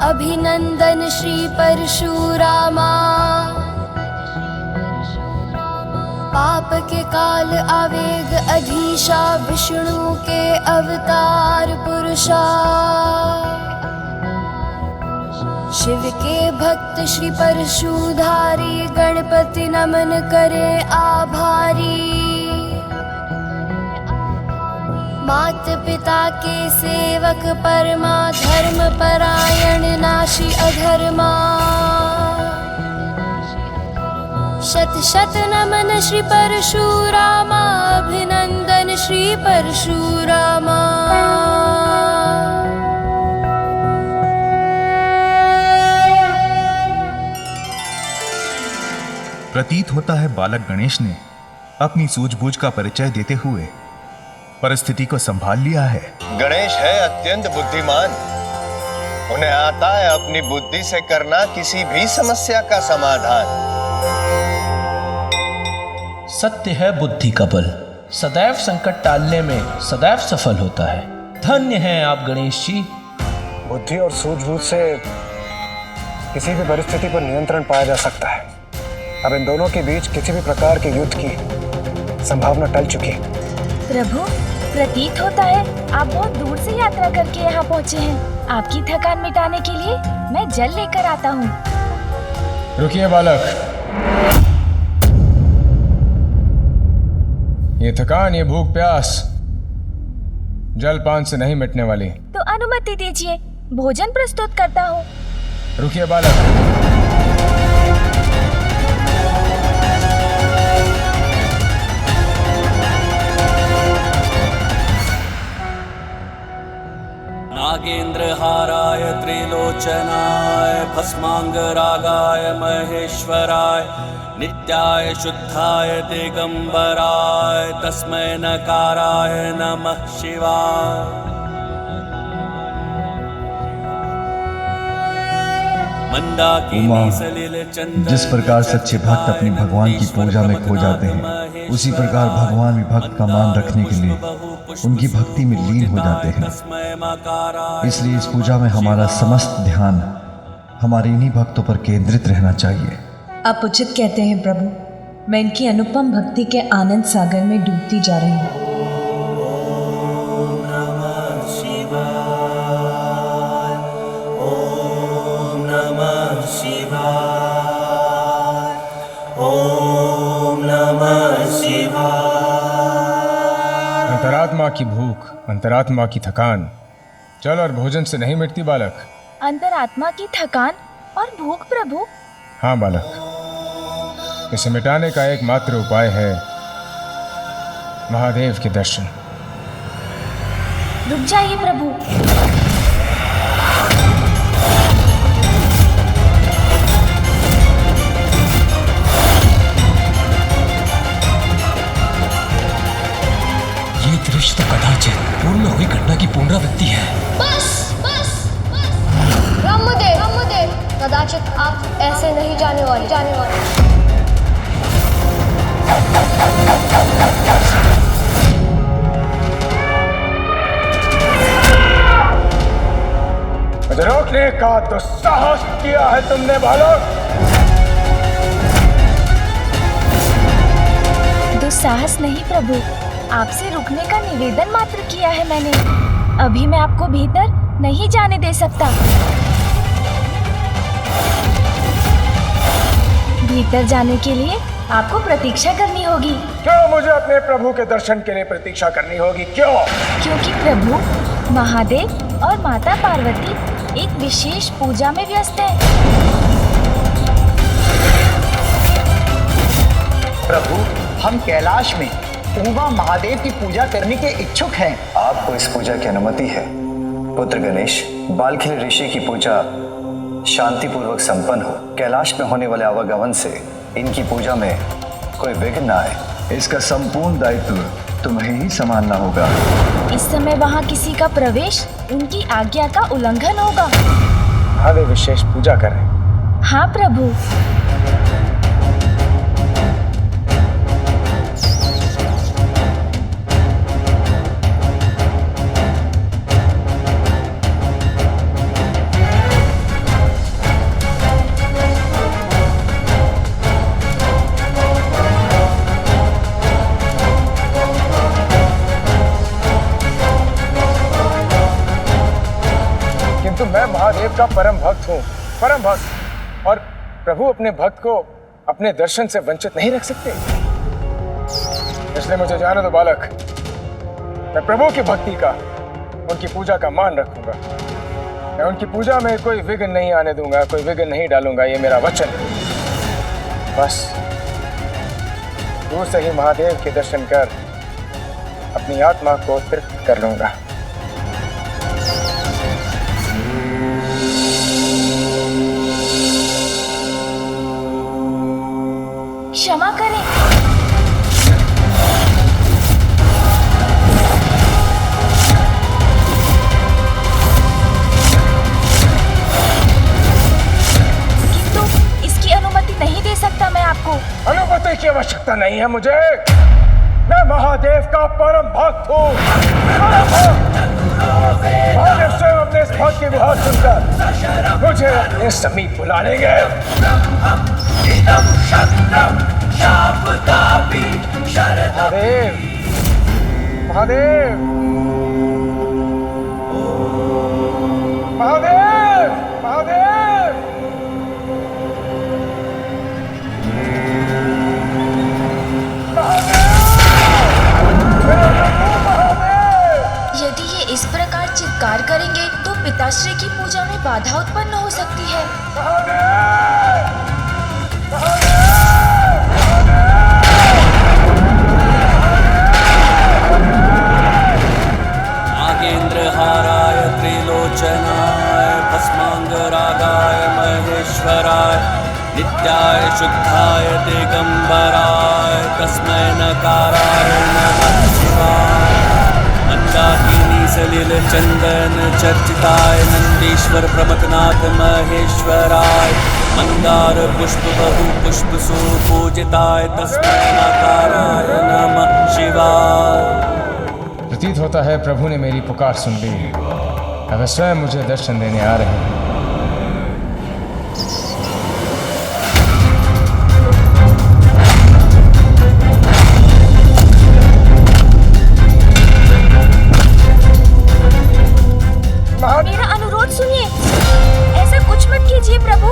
अभिनंदन श्री परशुरामा। पाप के काल आवेग अधीशा, विष्णु के अवतार पुरुषा। शिव के भक्त श्री परशुधारी, गणपति नमन करे आभारी। मात पिता के सेवक परमा, धर्म परायण नाशी अधर्मा। शत शत नमन श्री परशुरामा, अभिनंदन श्री परशुरामा। प्रतीत होता है बालक गणेश ने अपनी सूझबूझ का परिचय देते हुए परिस्थिति को संभाल लिया है। गणेश है अत्यंत बुद्धिमान। उन्हें आता है अपनी बुद्धि से करना किसी भी समस्या का समाधान। सत्य है बुद्धि का बल, सदैव संकट टालने में सदैव सफल होता है। धन्य हैं आप गणेश जी। बुद्धि और सूझबूझ से किसी भी परिस्थिति पर नियंत्रण पाया जा सकता है। अब इन दोनों के बीच किसी भी प्रकार के युद्ध की संभावना टल चुकी है। प्रभु, प्रतीत होता है आप बहुत दूर से यात्रा करके यहाँ पहुँचे हैं। आपकी थकान मिटाने के लिए मैं जल लेकर आता हूँ। रुकिए बालक, ये थकान, ये भूख प्यास जलपान से नहीं मिटने वाली। तो अनुमति दीजिए, भोजन प्रस्तुत करता हूँ। रुकिए बालक, नागेन्द्रहाराय त्रिलोचनाय भस्मांगरागाय महेश्वराय नित्याय शुद्धाय दिगंबराय तस्मै नकाराय नमः शिवाय। जिस प्रकार सच्चे भक्त अपने भगवान की पूजा में खो जाते हैं, उसी प्रकार भगवान भी भक्त का मान रखने के लिए उनकी भक्ति में लीन हो जाते हैं। इसलिए इस पूजा में हमारा समस्त ध्यान हमारे इन्हीं भक्तों पर केंद्रित रहना चाहिए। आप उचित कहते हैं प्रभु। मैं इनकी अनुपम भक्ति के आनंद सागर में डूबती जा रही हूँ। अंतरात्मा की भूख, अंतरात्मा की थकान जल और भोजन से नहीं मिटती बालक। अंतरात्मा की थकान और भूख प्रभु? हाँ बालक, इसे मिटाने का एकमात्र उपाय है महादेव के दर्शन। रुक जाइए प्रभु। दृश्य तो कदाचित पूर्ण हुई घटना की पुनरावृत्ति है। बस बस बस। ब्रह्मदेव, कदाचित आप ऐसे नहीं जाने वाले। मुझे रोकने का दुस्साहस किया है तुमने बालक। दुस्साहस नहीं प्रभु, आपसे रुकने का निवेदन मात्र किया है मैंने। अभी मैं आपको भीतर नहीं जाने दे सकता। भीतर जाने के लिए आपको प्रतीक्षा करनी होगी। क्यों मुझे अपने प्रभु के दर्शन के लिए प्रतीक्षा करनी होगी? क्यों? क्योंकि प्रभु महादेव और माता पार्वती एक विशेष पूजा में व्यस्त हैं। प्रभु, हम कैलाश में उमा महादेव की पूजा करने के इच्छुक हैं। आपको इस पूजा की अनुमति है। पुत्र गणेश, बालखिल ऋषि की पूजा शांतिपूर्वक संपन्न हो। कैलाश में होने वाले आवागमन से इनकी पूजा में कोई विघ्न न आए। इसका संपूर्ण दायित्व तुम्हें ही संभालना होगा। इस समय वहाँ किसी का प्रवेश उनकी आज्ञा का उल्लंघन होगा। महादेव विशेष पूजा करें। हाँ प्रभु। किंतु मैं महादेव का परम भक्त हूँ, परम भक्त। और प्रभु अपने भक्त को अपने दर्शन से वंचित नहीं रख सकते। इसलिए मुझे जाने दो बालक, मैं प्रभु की भक्ति का, उनकी पूजा का मान रखूंगा। मैं उनकी पूजा में कोई विघ्न नहीं आने दूंगा, कोई विघ्न नहीं डालूंगा, ये मेरा वचन है। बस दूर से ही महादेव के दर्शन कर अपनी आत्मा को तृप्त कर लूंगा। क्षमा करें। किंतु इसकी अनुमति नहीं दे सकता मैं आपको। अनुमति की आवश्यकता नहीं है मुझे। मैं महादेव का परम भक्त हूँ, परम भक्त। महादेव स्वयं अपने इस भक्त की गुहार सुनकर मुझे अपने समीप बुला लेंगे। महादेव, महादेव, महादेव, महादेव। यदि ये इस प्रकार चित्कार करेंगे तो पिताश्री की पूजा में बाधा उत्पन्न हो सकती है। नागेन्द्रहाराय त्रिलोचनाय भस्मांगरागाय महेश्वराय नित्याय शुद्धाय दिगंबराय तस्मै नकाराय नमः शिवाय। मंदाकिनी सलिल चंदन चर्चिताय नंदीश्वर प्रमथनाथ महेश्वराय मंदार पुष्प बहु पुष्प सुपूजिताय तस्मै नकाराय नमः शिवाय। प्रतीत होता है प्रभु ने मेरी पुकार सुन ली। अब स्वयं मुझे दर्शन देने आ रहे हैं। मेरा अनुरोध सुनिए, ऐसा कुछ मत कीजिए प्रभु,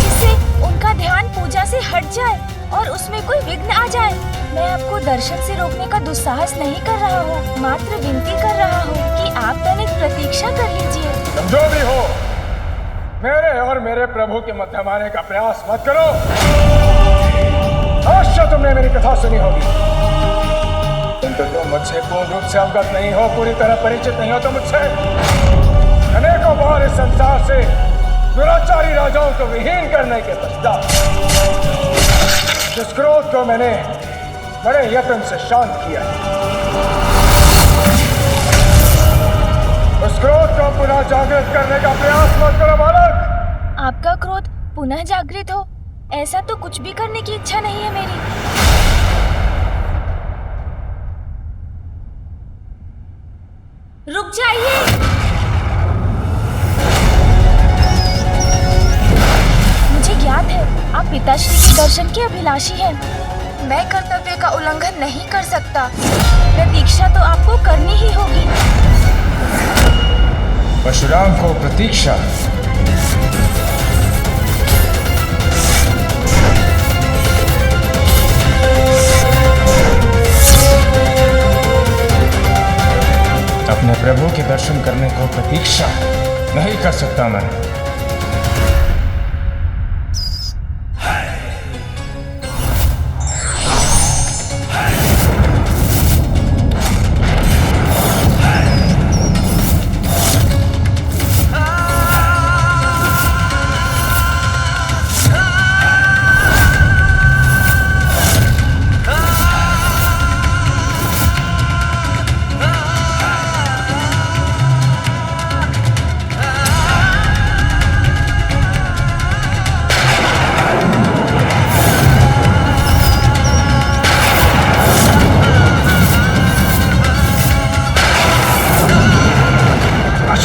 जिससे उनका ध्यान पूजा से हट जाए और उसमें कोई विघ्न आ जाए। मैं आपको दर्शन से रोकने का दुस्साहस नहीं कर रहा हूँ, मात्र विनती कर रहा हूँ कि आप तनिक प्रतीक्षा कर लीजिए। तुम जो भी हो, मेरे और मेरे प्रभु के मध्य आने का प्रयास मत करो। अवश्य तुमने मेरी कथा सुनी होगी, किंतु तुम मुझसे पूर्ण रूप से अवगत नहीं हो, पूरी तरह परिचित नहीं हो। तो मुझसे अनेकों बार इस संसार से दुराचारी राजाओं को विहीन करने के पश्चात जिस क्रोध को मैंने बड़े यत्न से शांत किया, उस क्रोध को पुनः जागृत करने का प्रयास मत करो बालक। आपका क्रोध पुनः जागृत हो, ऐसा तो कुछ भी करने की इच्छा नहीं है मेरी। रुक जाइए। मुझे ज्ञात है आप पिताश्री के दर्शन के अभिलाषी हैं। मैं कर्तव्य का उल्लंघन नहीं कर सकता, प्रतीक्षा तो आपको करनी ही होगी। परशुराम को प्रतीक्षा? अपने प्रभु के दर्शन करने को प्रतीक्षा नहीं कर सकता मैं।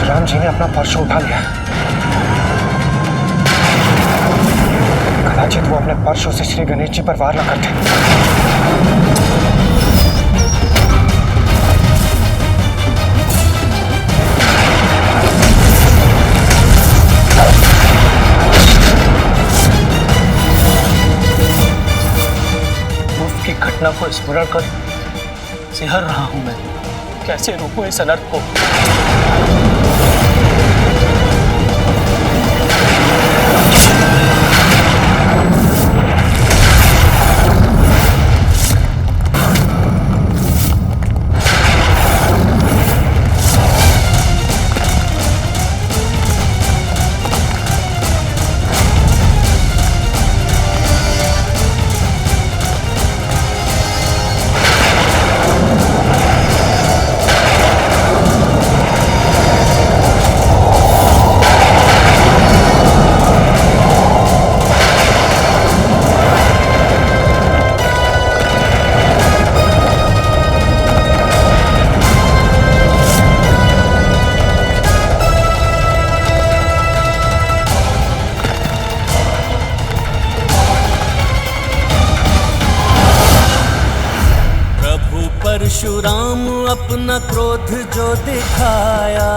राम जी ने अपना परशु उठा लिया। कदाचित वो अपने परशु से श्री गणेश जी पर वार न करते। स्मरण कर सिहर रहा हूं मैं। कैसे रोकूं इस अनर्थ को? परशुराम अपना क्रोध जो दिखाया,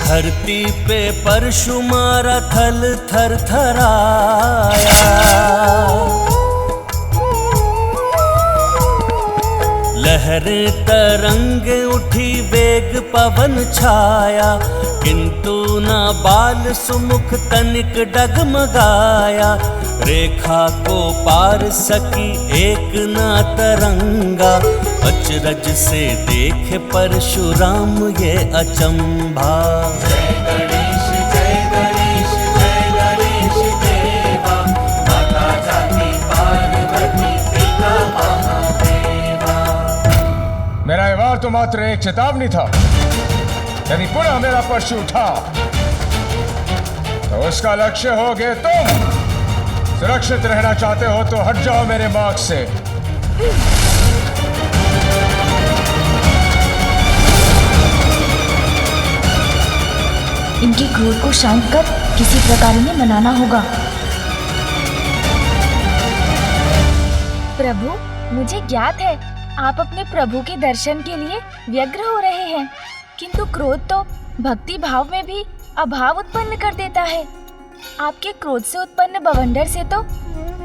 धरती पे परशु मारा थल थर थराया। लहरें तरंगे उठी वेग पवन छाया, किंतु न बाल सुमुख तनिक डगमगाया। रेखा को पार सकी एक न तरंगा, अचरज से देखे परशुराम ये अचंभा। जय गणेश जय गणेश जय गणेश देवा, माता जाति पार्वती पिता महादेवा। मेरा ये वार तो मात्र एक चेतावनी था। यदि पुनः मेरा परशु उठा तो उसका लक्ष्य होगे तुम। सुरक्षित रहना चाहते हो तो हट जाओ मेरे मार्ग से। इनके क्रोध को शांत कर किसी प्रकार इन्हें मनाना होगा। प्रभु, मुझे ज्ञात है आप अपने प्रभु के दर्शन के लिए व्यग्र हो रहे हैं, किंतु क्रोध तो भक्ति भाव में भी अभाव उत्पन्न कर देता है। आपके क्रोध से उत्पन्न बवंडर से तो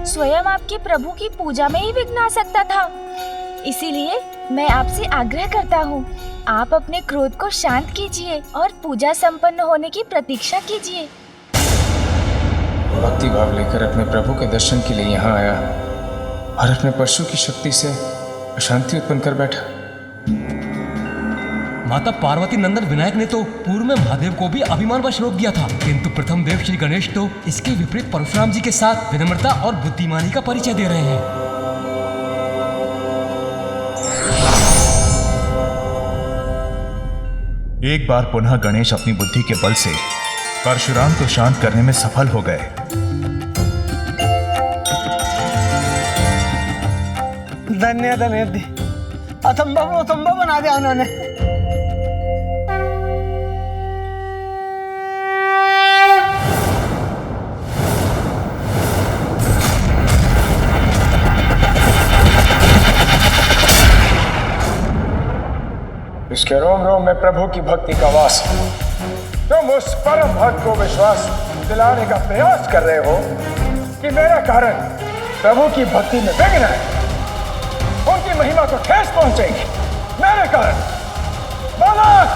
स्वयं आपके प्रभु की पूजा में ही विघ्न आ सकता था। इसीलिए मैं आपसे आग्रह करता हूँ, आप अपने क्रोध को शांत कीजिए और पूजा संपन्न होने की प्रतीक्षा कीजिए। भक्ति भाव लेकर अपने प्रभु के दर्शन के लिए यहाँ आया और अपने परशु की शक्ति से अशांति उत्पन्न कर बैठा। माता पार्वती नंदन विनायक ने तो पूर्व में महादेव को भी अभिमानवश रोक दिया था, किंतु प्रथम देव श्री गणेश तो इसके विपरीत परशुराम जी के साथ विनम्रता और बुद्धिमानी का परिचय दे रहे हैं। एक बार पुनः गणेश अपनी बुद्धि के बल से परशुराम को शांत करने में सफल हो गए। धन्य धन्य अथंभव बना दिया उन्होंने। इसके रोम रोम में प्रभु की भक्ति का वास है। तुम उस परम भक्त को विश्वास दिलाने का प्रयास कर रहे हो कि मेरा कारण प्रभु की भक्ति में विघ्न है, उनकी महिमा को ठेस पहुंचेगी मेरे कारण। बालक,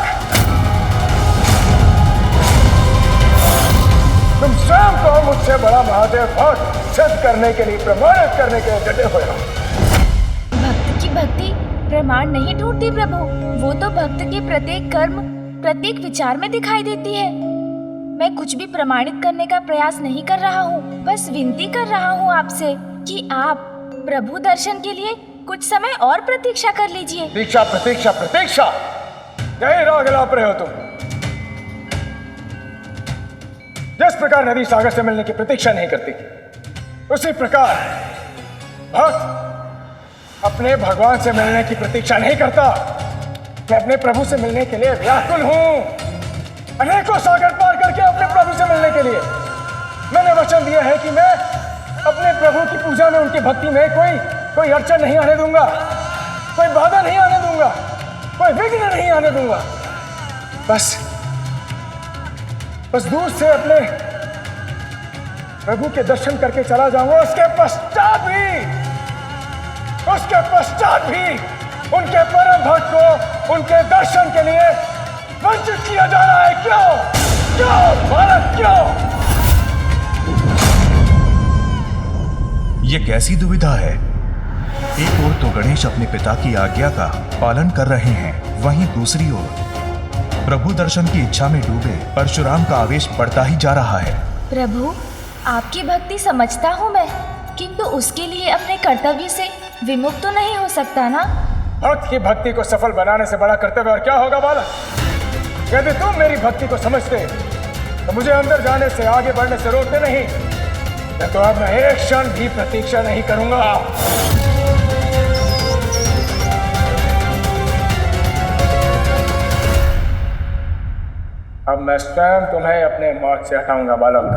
तुम स्वयं को मुझसे बड़ा महादेव भक्त सिद्ध करने के लिए, प्रमाणित करने के लिए डटे हुए हो। भक्त की भक्ति प्रमाण नहीं ढूंढती प्रभु, वो तो भक्त के प्रत्येक कर्म, प्रत्येक विचार में दिखाई देती है। मैं कुछ भी प्रमाणित करने का प्रयास नहीं कर रहा हूँ, बस विनती कर रहा हूँ आपसे कि आप प्रभु दर्शन के लिए कुछ समय और प्रतीक्षा कर लीजिए। प्रतीक्षा प्रतीक्षा प्रतीक्षा, यही राग लाप रहे हो तुम। जिस प्रकार नदी सागर से मिलने की प्रतीक्षा नहीं करती, उसी प्रकार भक्त अपने भगवान से मिलने की प्रतीक्षा नहीं करता। मैं अपने प्रभु से मिलने के लिए व्याकुल हूं, अनेकों सागर पार करके अपने प्रभु से मिलने के लिए। मैंने वचन दिया है कि मैं अपने प्रभु की पूजा में, उनकी भक्ति में कोई अड़चन नहीं आने दूंगा, कोई बाधा नहीं आने दूंगा, कोई विघ्न नहीं आने दूंगा। बस दूर से अपने प्रभु के दर्शन करके चला जाऊंगा, उसके पश्चात भी उनके परम भक्त को उनके दर्शन के लिए वंचित किया जा रहा है। क्यों बालक, क्यों? ये कैसी दुविधा है? एक ओर तो गणेश अपने पिता की आज्ञा का पालन कर रहे हैं, वहीं दूसरी ओर प्रभु दर्शन की इच्छा में डूबे परशुराम का आवेश बढ़ता ही जा रहा है। प्रभु, आपकी भक्ति समझता हूँ मैं, किंतु उसके लिए अपने कर्तव्य से विमुख तो नहीं हो सकता ना? भक्त की भक्ति को सफल बनाने से बड़ा कर्तव्य और क्या होगा बालक? यदि तुम मेरी भक्ति को समझते तो मुझे अंदर जाने से, आगे बढ़ने से रोकते नहीं, तो अब मैं एक क्षण भी प्रतीक्षा नहीं करूंगा। अब मैं स्वयं तुम्हें अपने मार्ग से हटाऊंगा बालक।